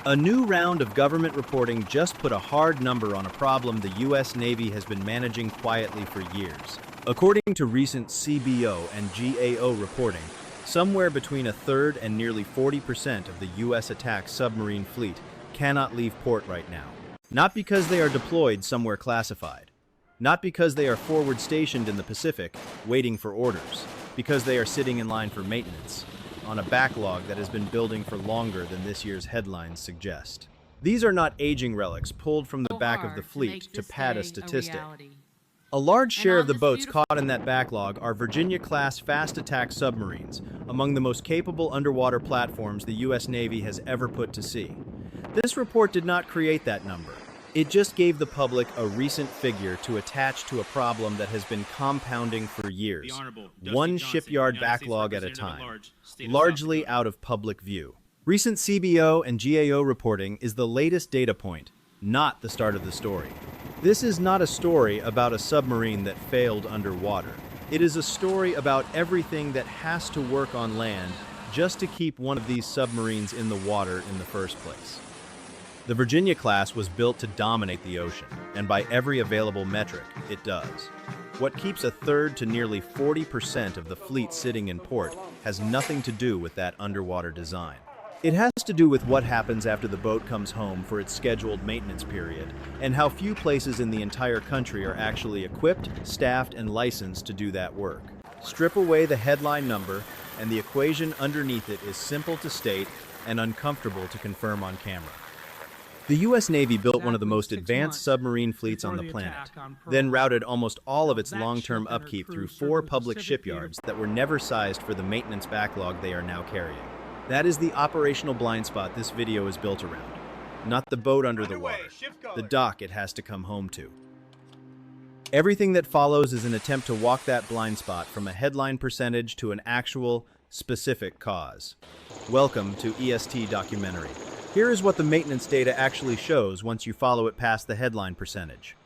A new round of government reporting just put a hard number on a problem the U.S. Navy has been managing quietly for years. According to recent CBO and GAO reporting, somewhere between a third and nearly 40% of the U.S. attack submarine fleet cannot leave port right now. Not because they are deployed somewhere classified. Not because they are forward stationed in the Pacific, waiting for orders. Because they are sitting in line for maintenance, on a backlog that has been building for longer than this year's headlines suggest. These are not aging relics pulled from the back of the fleet to pad a statistic. A large share of the boats caught in that backlog are Virginia-class fast-attack submarines, among the most capable underwater platforms the U.S. Navy has ever put to sea. This report did not create that number. It just gave the public a recent figure to attach to a problem that has been compounding for years, one shipyard backlog at a time, largely out of public view. Recent CBO and GAO reporting is the latest data point, not the start of the story. This is not a story about a submarine that failed underwater. It is a story about everything that has to work on land just to keep one of these submarines in the water in the first place. The Virginia class was built to dominate the ocean, and by every available metric, it does. What keeps a third to nearly 40% of the fleet sitting in port has nothing to do with that underwater design. It has to do with what happens after the boat comes home for its scheduled maintenance period, and how few places in the entire country are actually equipped, staffed, and licensed to do that work. Strip away the headline number, and the equation underneath it is simple to state and uncomfortable to confirm on camera. The U.S. Navy built one of the most advanced submarine fleets on the planet, then routed almost all of its long-term upkeep through 4 public shipyards that were never sized for the maintenance backlog they are now carrying. That is the operational blind spot this video is built around. Not the boat under the water, the dock it has to come home to. Everything that follows is an attempt to walk that blind spot from a headline percentage to an actual, specific cause. Welcome to EST Documentary. Here is what the maintenance data actually shows once you follow it past the headline percentage.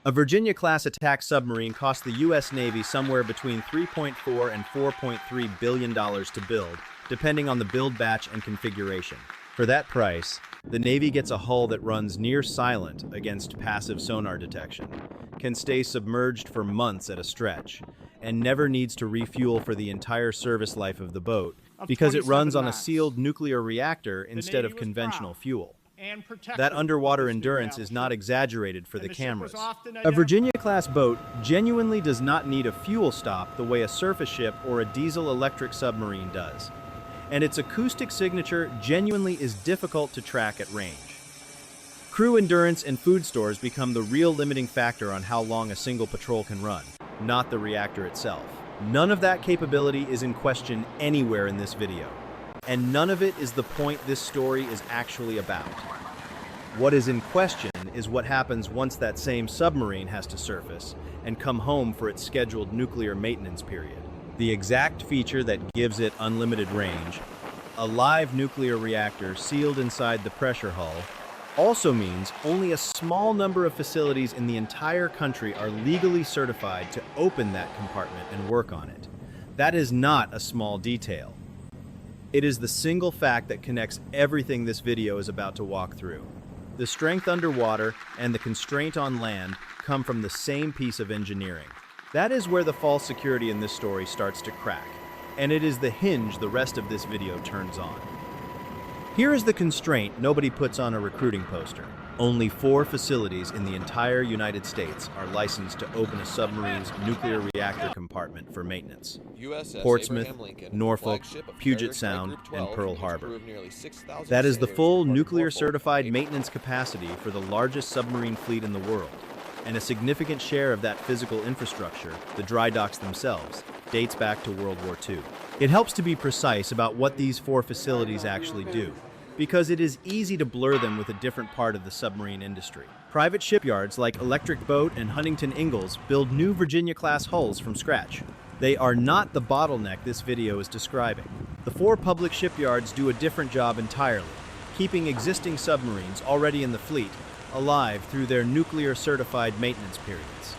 A Virginia-class attack submarine cost the U.S. Navy somewhere between $3.4 and $4.3 billion to build, depending on the build batch and configuration. For that price, the Navy gets a hull that runs near silent against passive sonar detection, can stay submerged for months at a stretch, and never needs to refuel for the entire service life of the boat because it runs on a sealed nuclear reactor instead of conventional fuel. That underwater endurance is not exaggerated for the cameras. A Virginia-class boat genuinely does not need a fuel stop the way a surface ship or a diesel-electric submarine does. And its acoustic signature genuinely is difficult to track at range. Crew endurance and food stores become the real limiting factor on how long a single patrol can run, not the reactor itself. None of that capability is in question anywhere in this video, and none of it is the point this story is actually about. What is in question is what happens once that same submarine has to surface and come home for its scheduled nuclear maintenance period. The exact feature that gives it unlimited range, a live nuclear reactor sealed inside the pressure hull, also means only a small number of facilities in the entire country are legally certified to open that compartment and work on it. That is not a small detail. It is the single fact that connects everything this video is about to walk through. The strength underwater and the constraint on land come from the same piece of engineering. That is where the false security in this story starts to crack, and it is the hinge the rest of this video turns on. Here is the constraint nobody puts on a recruiting poster. Only 4 facilities in the entire United States are licensed to open a submarine's nuclear reactor compartment for maintenance. Portsmouth, Norfolk, Puget Sound, and Pearl Harbor. That is the full nuclear-certified maintenance capacity for the largest submarine fleet in the world, and a significant share of that physical infrastructure, the dry docks themselves, dates back to World War II. It helps to be precise about what these 4 facilities actually do, because it is easy to blur them with a different part of the submarine industry. Private shipyards like Electric Boat and Huntington Ingalls build new Virginia-class hulls from scratch. They are not the bottleneck this video is describing. The 4 public shipyards do a different job entirely, keeping existing submarines already in the fleet alive through their nuclear-certified maintenance periods.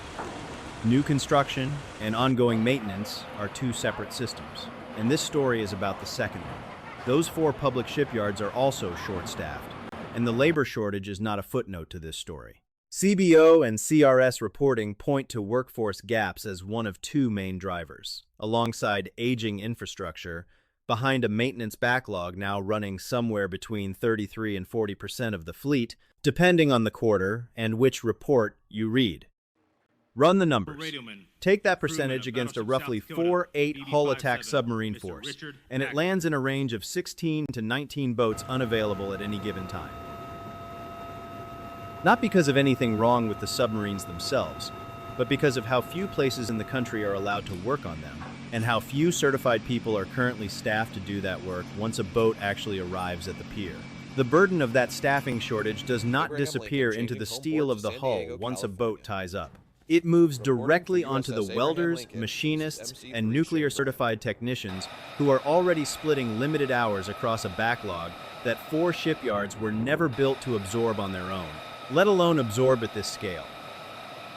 New construction and ongoing maintenance are 2 separate systems, and this story is about the second one. Those 4 public shipyards are also short-staffed, and the labor shortage is not a footnote to this story. CBO and CRS reporting point to workforce gaps as one of two main drivers, alongside aging infrastructure, behind a maintenance backlog now running somewhere between 33 and 40% of the fleet, depending on the quarter and which report you read. Run the numbers. Take that percentage against a roughly 4-8 hull attack submarine force, and it lands in a range of 16 to 19 boats unavailable at any given time. Not because of anything wrong with the submarines themselves, but because of how few places in the country are allowed to work on them, and how few certified people are currently staffed to do that work once a boat actually arrives at the pier. The burden of that staffing shortage does not disappear into the steel of the hull once a boat ties up. It moves directly onto the welders, machinists, and nuclear-certified technicians who are already splitting limited hours across a backlog that 4 shipyards were never built to absorb on their own, let alone absorb at this scale.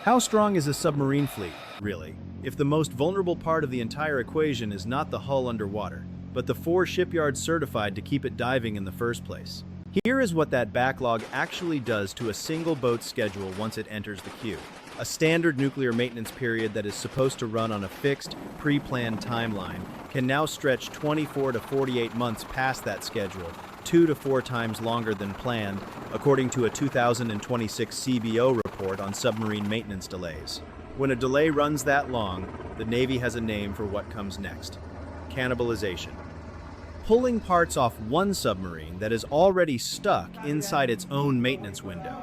How strong is a submarine fleet, really, if the most vulnerable part of the entire equation is not the hull underwater, but the 4 shipyards certified to keep it diving in the first place? Here is what that backlog actually does to a single boat's schedule once it enters the queue. A standard nuclear maintenance period that is supposed to run on a fixed, pre-planned timeline can now stretch 24 to 48 months past that schedule, 2 to 4 times longer than planned, according to a 2026 CBO report on submarine maintenance delays. When a delay runs that long, the Navy has a name for what comes next: cannibalization. Pulling parts off one submarine that is already stuck inside its own maintenance window,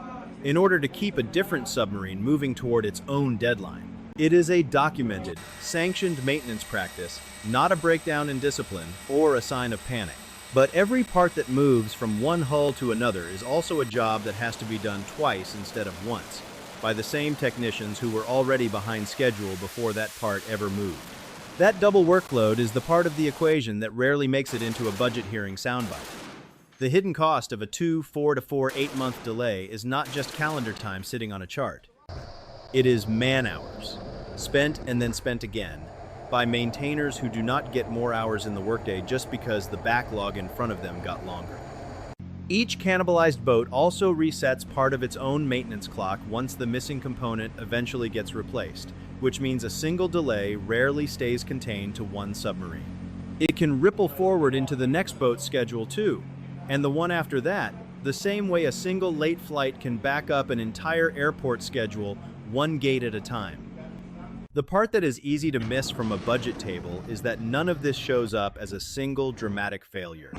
in order to keep a different submarine moving toward its own deadline. It is a documented, sanctioned maintenance practice, not a breakdown in discipline or a sign of panic. But every part that moves from one hull to another is also a job that has to be done twice instead of once, by the same technicians who were already behind schedule before that part ever moved. That double workload is the part of the equation that rarely makes it into a budget hearing soundbite. The hidden cost of a 4 to 8-month delay is not just calendar time sitting on a chart. It is man-hours, spent and then spent again, by maintainers who do not get more hours in the workday just because the backlog in front of them got longer. Each cannibalized boat also resets part of its own maintenance clock once the missing component eventually gets replaced, which means a single delay rarely stays contained to one submarine. It can ripple forward into the next boat's schedule too, and the one after that, the same way a single late flight can back up an entire airport schedule one gate at a time. The part that is easy to miss from a budget table is that none of this shows up as a single dramatic failure.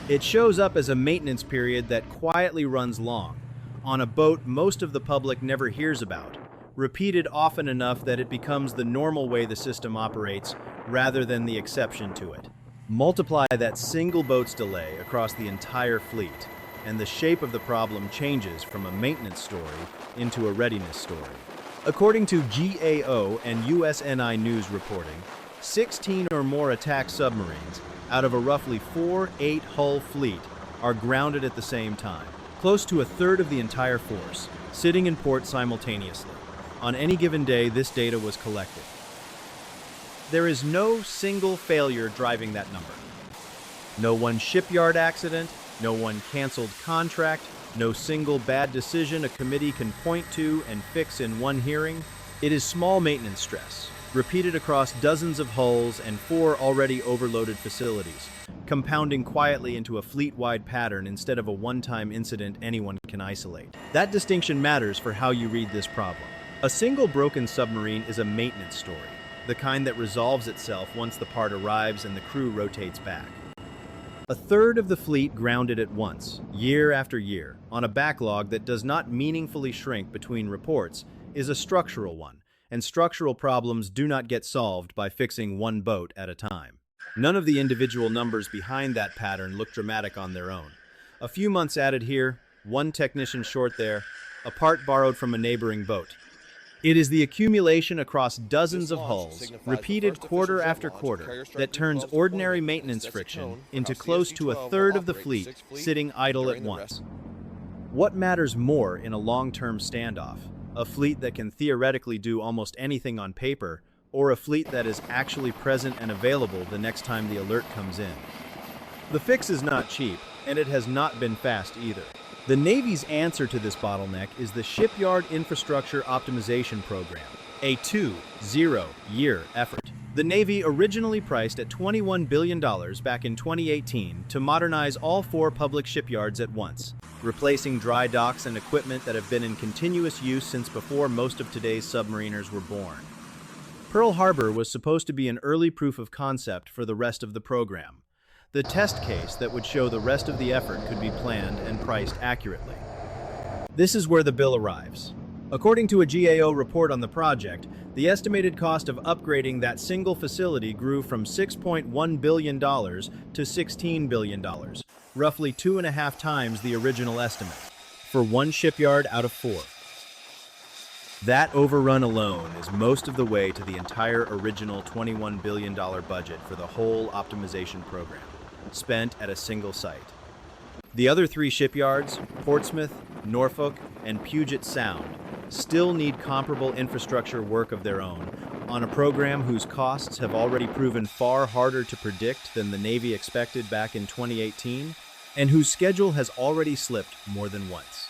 It shows up as a maintenance period that quietly runs long, on a boat most of the public never hears about, repeated often enough that it becomes the normal way the system operates rather than the exception to it. Multiply that single boat's delay across the entire fleet, and the shape of the problem changes from a maintenance story into a readiness story. According to GAO and USNI News reporting, 16 or more attack submarines out of a roughly 4-8 hull fleet are grounded at the same time, close to a third of the entire force, sitting in port simultaneously. On any given day, this data was collected. There is no single failure driving that number. No one shipyard accident, no one canceled contract, no single bad decision a committee can point to and fix in one hearing. It is small maintenance stress, repeated across dozens of hulls and 4 already overloaded facilities, compounding quietly into a fleet-wide pattern instead of a one-time incident anyone can isolate. That distinction matters for how you read this problem. A single broken submarine is a maintenance story, the kind that resolves itself once the part arrives and the crew rotates back. A third of the fleet grounded at once, year after year, on a backlog that does not meaningfully shrink between reports, is a structural one, and structural problems do not get solved by fixing one boat at a time. None of the individual numbers behind that pattern look dramatic on their own. A few months added here, one technician short there, a part borrowed from a neighboring boat. It is the accumulation across dozens of hulls, repeated quarter after quarter, that turns ordinary maintenance friction into close to a third of the fleet sitting idle at once. What matters more in a long-term standoff? A fleet that can theoretically do almost anything on paper, or a fleet that is actually present and available the next time the alert comes in? The fix is not cheap, and it has not been fast either. The Navy's answer to this bottleneck is the Shipyard Infrastructure Optimization Program, a 2-0-year effort. The Navy originally priced at $21 billion back in 2018 to modernize all 4 public shipyards at once, replacing dry docks and equipment that have been in continuous use since before most of today's submariners were born. Pearl Harbor was supposed to be an early proof of concept for the rest of the program, the test case that would show the rest of the effort could be planned and priced accurately. This is where the bill arrives. According to a GAO report on the project, the estimated cost of upgrading that single facility grew from $6.1 billion to $16 billion, roughly 2.5 times the original estimate, for one shipyard out of 4. That overrun alone is most of the way to the entire original $21 billion budget for the whole optimization program, spent at a single site. The other 3 shipyards, Portsmouth, Norfolk, and Puget Sound, still need comparable infrastructure work of their own on a program whose costs have already proven far harder to predict than the Navy expected back in 2018, and whose schedule has already slipped more than once.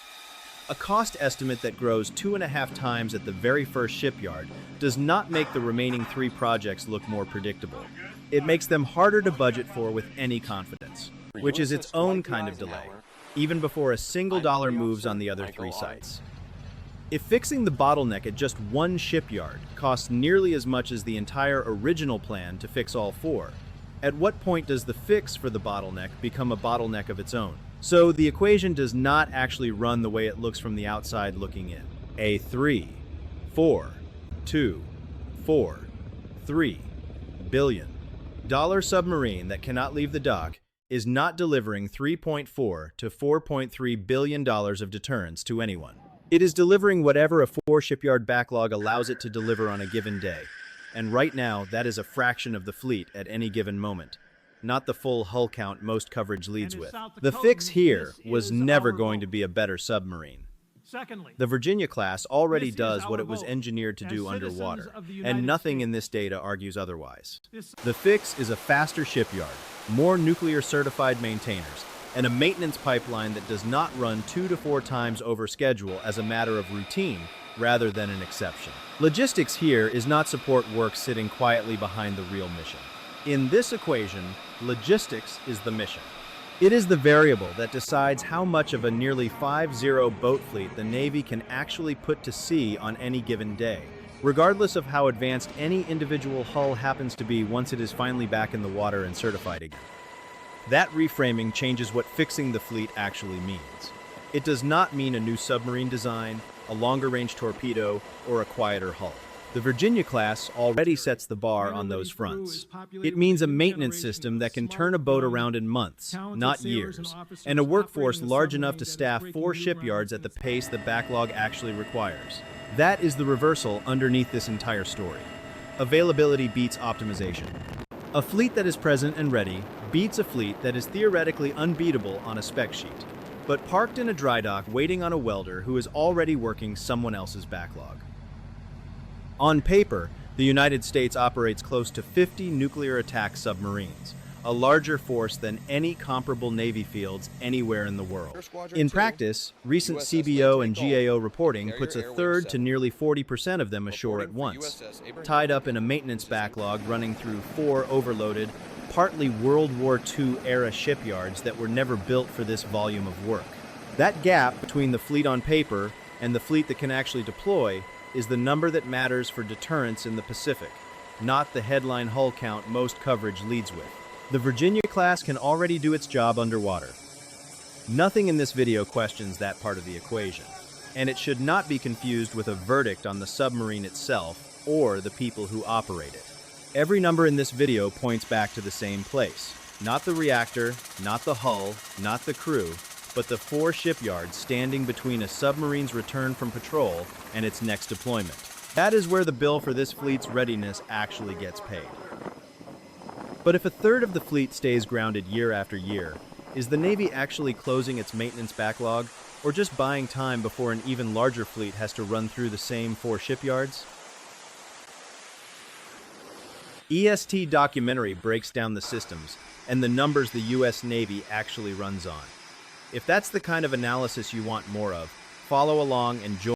A cost estimate that grows 2.5 times at the very first shipyard does not make the remaining 3 projects look more predictable. It makes them harder to budget for with any confidence, which is its own kind of delay, even before a single dollar moves on the other 3 sites. If fixing the bottleneck at just one shipyard costs nearly as much as the entire original plan to fix all 4, at what point does the fix for the bottleneck become a bottleneck of its own? So the equation does not actually run the way it looks from the outside looking in. A $3, $4, $2, $4, $3 billion submarine that cannot leave the dock is not delivering $3.4 to $4.3 billion of deterrence to anyone. It is delivering whatever a 4-shipyard backlog allows it to deliver on a given day. And right now, that is a fraction of the fleet at any given moment, not the full hull count most coverage leads with. The fix here was never going to be a better submarine. Secondly, The Virginia-class already does what it was engineered to do underwater, and nothing in this data argues otherwise. The fix is a faster shipyard, more nuclear-certified maintainers, and a maintenance pipeline that does not run 2 to 4 times over schedule as a matter of routine rather than an exception. Logistics here is not support work sitting quietly behind the real mission. In this equation, logistics is the mission. It is the variable that decides how much of a nearly 5-0 boat fleet the Navy can actually put to sea on any given day, regardless of how advanced any individual hull happens to be once it is finally back in the water and certified again. That reframing changes what fixing the fleet actually means. It does not mean a new submarine design, a longer-range torpedo, or a quieter hull. The Virginia-class already sets the bar on those fronts. It means a maintenance system that can turn a boat around in months, not years, and a workforce large enough to staff 4 shipyards at the pace the backlog actually requires. That is the reversal underneath this entire story. Availability beats optimization. A fleet that is present and ready beats a fleet that is theoretically unbeatable on a spec sheet, but parked in a dry dock waiting on a welder who is already working someone else's backlog. On paper, the United States operates close to 50 nuclear attack submarines, a larger force than any comparable Navy fields anywhere in the world. In practice, recent CBO and GAO reporting puts a third to nearly 40% of them ashore at once, tied up in a maintenance backlog running through 4 overloaded, partly World War II-era shipyards that were never built for this volume of work. That gap between the fleet on paper and the fleet that can actually deploy is the number that matters for deterrence in the Pacific, not the headline hull count most coverage leads with. The Virginia-class can already do its job underwater. Nothing in this video questions that part of the equation, and it should not be confused with a verdict on the submarine itself or the people who operate it. Every number in this video points back to the same place. Not the reactor, not the hull, not the crew, but the 4 shipyards standing between a submarine's return from patrol and its next deployment. That is where the bill for this fleet's readiness actually gets paid. But if a third of the fleet stays grounded year after year, is the Navy actually closing its maintenance backlog, or just buying time before an even larger fleet has to run through the same 4 shipyards? EST Documentary breaks down the systems and the numbers the U.S. Navy actually runs on. If that's the kind of analysis you want more of, follow along and join